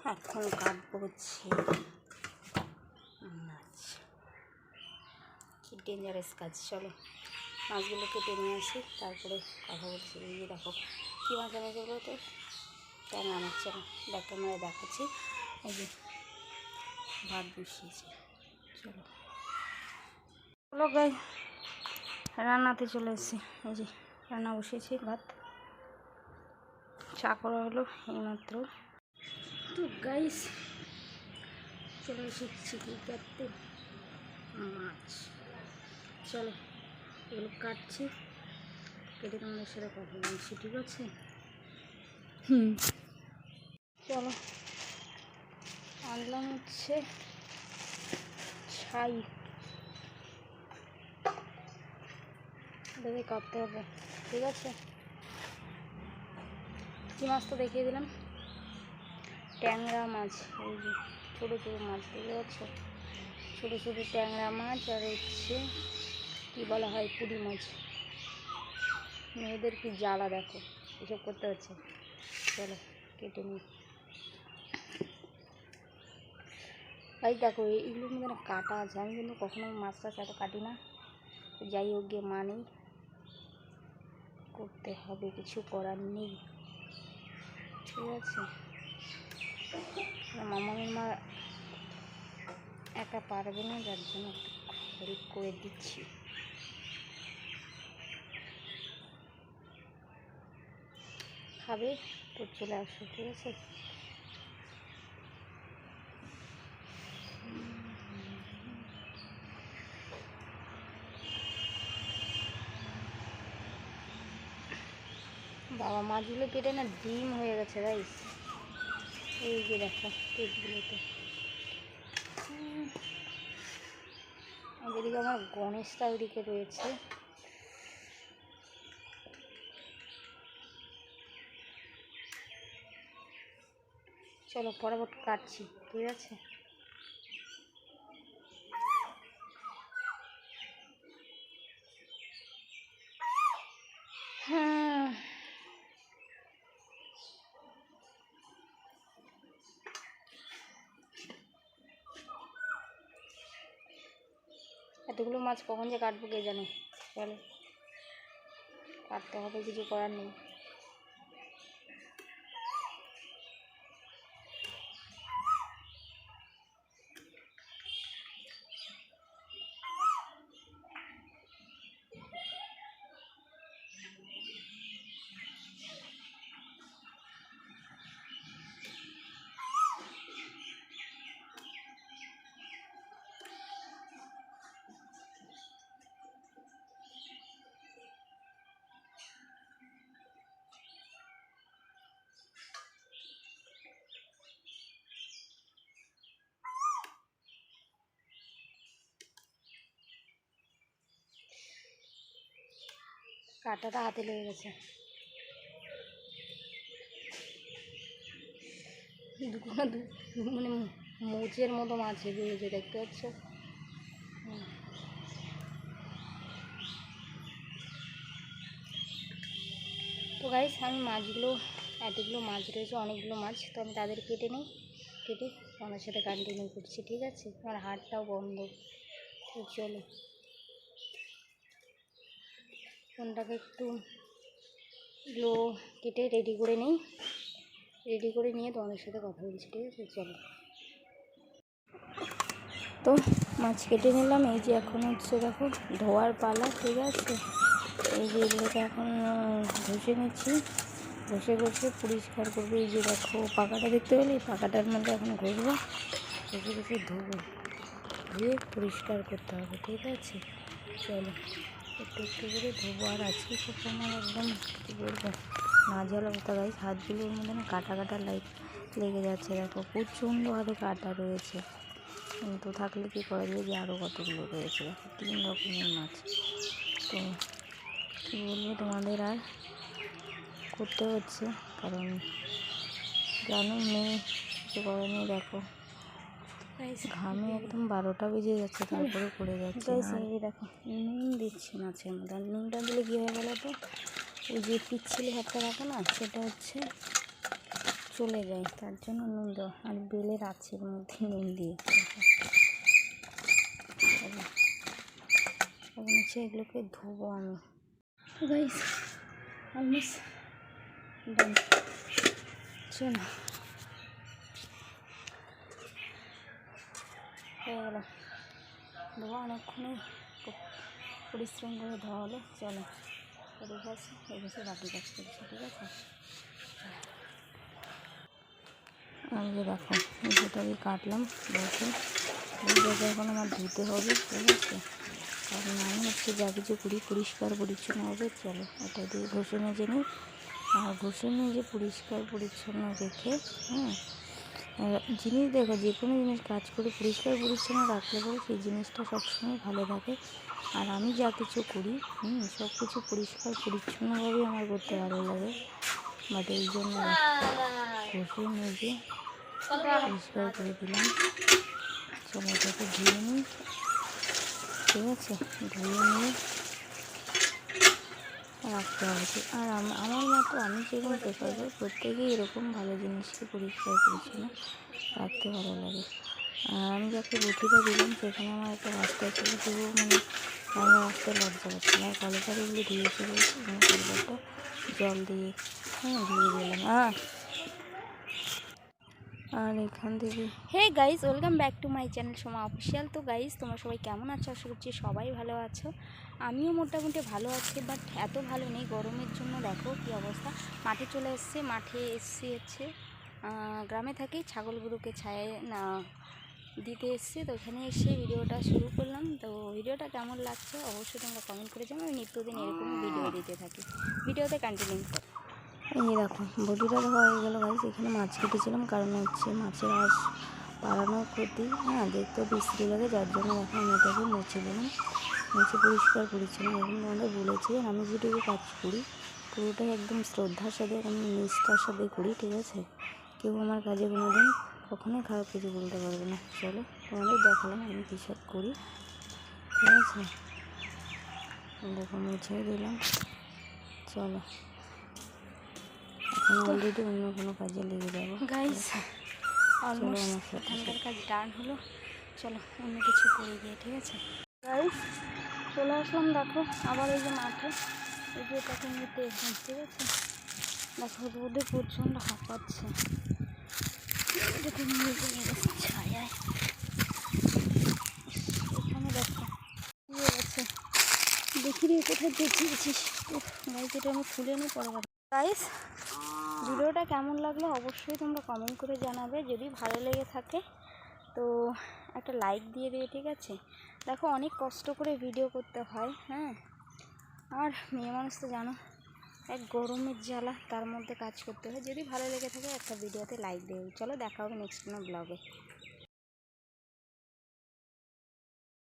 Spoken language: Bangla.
এখন কাটবো হচ্ছে মাছ। কি ডেঞ্জারাস কাজ। চলো মাছগুলো কেটে নিয়ে আসি, তারপরে কথা বলছি। এই যে দেখো কী মাছ এনেছে বলো তো, ট্যাংরা মাছ। চলো ব্যাক ক্যামেরায় দেখাচ্ছি। এই যে ভাত বসিয়েছি। চলো চলো গাই রান্নাতে চলে এসেছি। এই যে রান্না বসিয়েছি, ভাত চা করা হলো এইমাত্র। তো গাইস চলে এসেছি কি কাটতে মাছ। চলো এগুলো কাটছি, কেটে তোমাদের সাথে কথা বলছি, ঠিক আছে? চলো আনলাম হচ্ছে ছাই, দেখে কাটতে হবে, ঠিক আছে? কী মাছ তো দেখিয়ে দিলাম, ট্যাংরা মাছ। এই যে ছোটো ছোটো মাছ দেখতে পাচ্ছ, ছোটো ছোটো ট্যাংরা মাছ। আর হচ্ছে কী বলা হয় পুঁটি মাছ। মেয়েদের কি জ্বালা দেখো, এসব করতে হচ্ছে। চলো কেটে নিই। ভাই দেখো এইগুলোর মধ্যে না কাটা আছে, আমি কিন্তু কখনো মাছ টাছ এত কাটি না। যাই হোক গিয়ে মানেই করতে হবে, কিছু করার নেই, ঠিক আছে? মামার মা একা পারবে না, যার জন্য একটু হেল্প করে দিচ্ছি। খাবে তো চলে আসো, ঠিক আছে? বাবা মাছগুলো কেটে না ডিম হয়ে গেছে রাইস। এই যে দেখো পেটগুলোতে। এদিকে আমার গণেশটা ওইদিকে রয়েছে। চলো পরবর্তী কাটছি, ঠিক আছে? হ্যাঁ এতগুলো মাছ কখন যে কাটবো কে জানে। চলো কাটতে হবে, কিছু করার নেই। কাঁটাটা হাতে লেগে গেছে। মানে মোচের মতো মাছ বেরিয়েছে, দেখতে পাচ্ছ? তো গাইস আমি মাছগুলো, এতগুলো মাছ রয়েছে, অনেকগুলো মাছ, তো আমি তাদের কেটে নিই, কেটে আমার সাথে কন্টিনিউ করছি, ঠিক আছে? আমার হাতটাও বন্ধ। তো চলো ফোনটাকে একটু লো কেটে রেডি করে নিই, রেডি করে নিয়ে তোমাদের সাথে কথা বলছি, ঠিক আছে? চলো তো মাছ কেটে নিলাম। এই যে এখন হচ্ছে দেখো ধোয়ার পালা, ঠিক আছে? এই যে এগুলোকে এখন ঘষে নিচ্ছি, ঘষে ঘষে পরিষ্কার করবো। এই যে দেখো পাকাটা দেখতে পেলে, পাকাটার মধ্যে এখন ঘষবো, ঘষে ঘষে ধোবো, ধুয়ে পরিষ্কার করতে হবে, ঠিক আছে? চলো একটু একটু করে ধোবো। আর আজকে খুব আমার একদম কী বলবো নাজেহাল অবস্থা গাইস, হাতগুলোর মধ্যে না কাটা কাটা লেগে যাচ্ছে। দেখো প্রচণ্ড হাতে কাটা রয়েছে, কিন্তু থাকলে কি করা যায়, যে আরও কতগুলো রয়েছে। দেখো 3 রকমের মাছ। তো কী বলবো তোমাদের, আর করতে হচ্ছে, কারণ জানো মেয়ে কিছু করার নেই। দেখো ঘামে একদম 12টা বেজে যাচ্ছে, তারপরে করে যাচ্ছে। আর দেখো নুন দিচ্ছি মাছের মধ্যে। আর নুনটা দিলে কী হয়ে গেলো তো, ওই যে পিচ্ছিলি হাতটা রাখো না, সেটা হচ্ছে চলে যায়, তার জন্য নুন দেওয়া। আর বেলের আছের মধ্যে নুন দিয়ে এখন হচ্ছে এগুলোকে ধোবো আমি। গাইস অলমোস্ট ডান, চলো হয়ে গেল ধোয়া। অনেকক্ষণই পরিশ্রম করে ধোয়া হলো। চলো রেখে আসি, রেখে বাকি কাজ করছি, ঠিক আছে। আর যে দেখো যেটাকে কাটলাম বসে, এইটাকে এখন আমার ধুতে হবে, ঠিক আছে। কারণ আমি হচ্ছে যা কিছু করি পরিষ্কার পরিচ্ছন্ন হবে। চলো এটা দিয়ে ঘষে মেজে নিই। আর ঘষে মেজে পরিষ্কার পরিচ্ছন্ন রেখে, হ্যাঁ, জিনিস দেখো যে কোনো জিনিস কাজ করে পরিষ্কার পরিচ্ছন্ন রাখলে পরে সেই জিনিসটা সবসময় ভালো থাকে। আর আমি যা কিছু করি সব কিছু পরিষ্কার পরিচ্ছন্নভাবেই আমার করতে ভালো লাগে। বাট এই জন্য ঘষে মেজে পরিষ্কার করে দিলাম। চলো এটাকে ধুয়ে নিই, ঠিক আছে। ধুয়ে নিয়ে রাখতে হবে। আর আমার মতো আমি যেরকম প্রেফার করি, প্রত্যেকেই এরকম ভালো জিনিসকে পরিষ্কার পরিচ্ছন্ন রাখতে ভালো লাগে। আর আমি যাকে বটিটা দিলাম সেখানে আমার একটা রাস্তা ছিল, তবুও মানে আমি আসতে লজ্জা পাচ্ছি না। কলপার এগুলো ধুয়েছে বলছি, আমি কলপারটা জল দিয়ে ধুয়ে দিলাম। আর এখান থেকে hey guys, welcome back to my channel Soma official. তো গাইস তোমরা সবাই কেমন আছো? আশা করছি সবাই ভালো আছো। আমিও মোটামুটি ভালো আছি, বাট এত ভালো নেই। গরমের জন্য দেখো কী অবস্থা। মাঠে চলে এসেছি, মাঠে এসছি হচ্ছে গ্রামে থাকি, ছাগলগুলোকে ছায়া না দিতে এসেছি। তো ওখানে এসে ভিডিওটা শুরু করলাম। তো ভিডিওটা কেমন লাগছে অবশ্যই তোমরা কমেন্ট করে জানাও। আমি নিত্যদিন এরকমই ভিডিও দিতে থাকি, ভিডিওতে কন্টিনিউ করো। এই দেখো বটিটা ধোয়া হয়ে গেলো গাইস। এখানে মাছ কেটেছিলাম, কারণ হচ্ছে মাছের আঁশ পাড়ানোর ক্ষতি, দেখতেও বিশ্রী লাগে, যার জন্য দেখো আমি এটাকে মুছে দিলাম। মুছে পরিষ্কার পরিচ্ছন্ন এখন তোমাদের বলেছি। আমি যেটুকু কাজ করি পুরোটাই একদম শ্রদ্ধার সাথে, আমি নিষ্ঠার সাথে করি, ঠিক আছে। কেউ আমার কাজে কোনোদিন কখনোই খারাপ কিছু বলতে পারবে না। চলো তোমাদের দেখালাম আমি কী সব করি, ঠিক আছে। দেখো মুছে দিলাম। চলো এখন অলরেডি অন্য কোনো কাজে লেগে যাবো গাইস। অলমোস্ট ধানকার কাজ ডান হলো। চলো অন্য কিছু করে গিয়ে, ঠিক আছে গাইস। চলে আসলাম দেখো আবার এই যে মাঠে, এই যে এটাকে নিতে এসেছি, ঠিক আছে। দেখো রোদে প্রচণ্ড হাঁপাচ্ছে, এটাকে নিয়ে চলে গেছে ছায়ায়। এখানে দেখো নিয়ে গেছে, দেখি রে কোথায় দেখিয়েছিস। তো গাইস এটা আমি খুলে নিই পরে। গাইস ভিডিওটা কেমন লাগলো অবশ্যই তোমরা কমেন্ট করে জানাবে। যদি ভালো লেগে থাকে তো একটা লাইক দিয়ে দেবে, ঠিক আছে। দেখো অনেক কষ্ট করে ভিডিও করতে হয়, আর মেয়ে মানুষ তো জানো এক গরমের জ্বালা, তার মধ্যে কাজ করতে হয়। যদি ভালো লেগে থাকে একটা ভিডিওতে লাইক দেবে। চলো দেখা হবে নেক্সট কোনো ব্লগে।